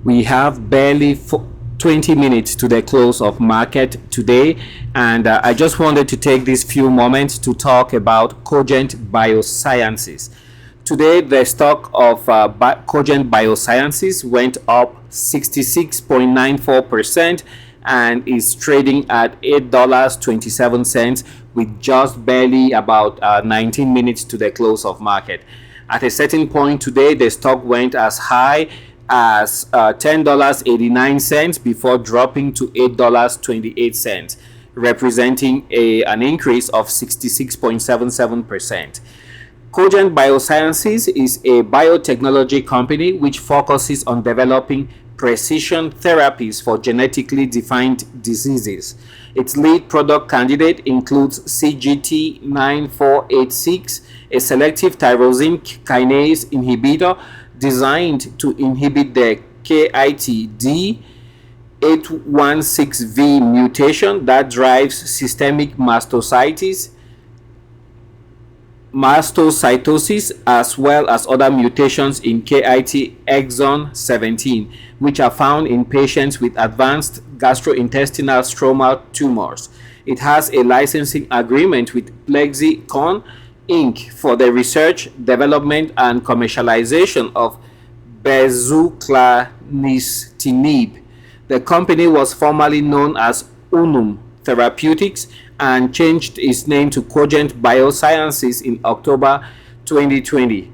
We have barely 20 minutes to the close of market today, and I just wanted to take these few moments to talk about Cogent Biosciences. Today, the stock of Cogent Biosciences went up 66.94% and is trading at $8.27 with just barely about 19 minutes to the close of market. At a certain point today, the stock went as high as $10.89 before dropping to $8.28, representing an increase of 66.77%. Cogent Biosciences is a biotechnology company which focuses on developing precision therapies for genetically defined diseases. Its lead product candidate includes COGT 9486, a selective tyrosine kinase inhibitor designed to inhibit the KIT D816V mutation that drives systemic mastocytosis as well as other mutations in KIT exon 17, which are found in patients with advanced gastrointestinal stromal tumors. It has a licensing agreement with Plexxikon Inc. for the research, development, and commercialization of bezuclastinib. The company was formerly known as Unum Therapeutics and changed its name to Cogent Biosciences in October 2020.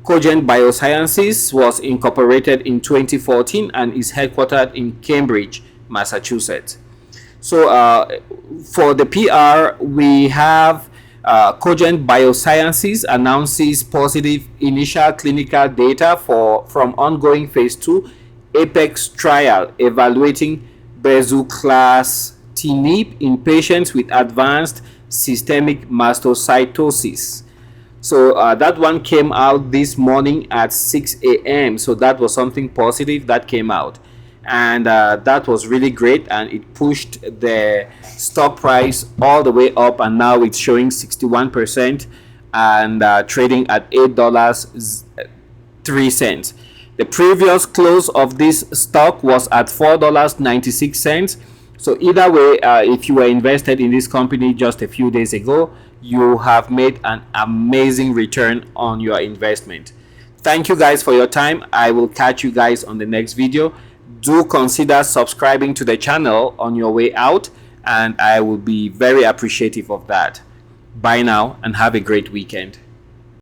Cogent Biosciences was incorporated in 2014 and is headquartered in Cambridge, Massachusetts. So for the PR, we have Cogent Biosciences announces positive initial clinical data from ongoing phase 2 Apex trial evaluating bezuclastinib in patients with advanced systemic mastocytosis. So that one came out this morning at 6 a.m. So that was something positive that came out, and that was really great, and it pushed the stock price all the way up, and now it's showing 61% and trading at $8.03. The previous close of this stock was at $4.96. So either way, if you were invested in this company just a few days ago, you have made an amazing return on your investment. Thank you guys for your time. I will catch you guys on the next video. Do consider subscribing to the channel on your way out, and I will be very appreciative of that. Bye now and have a great weekend.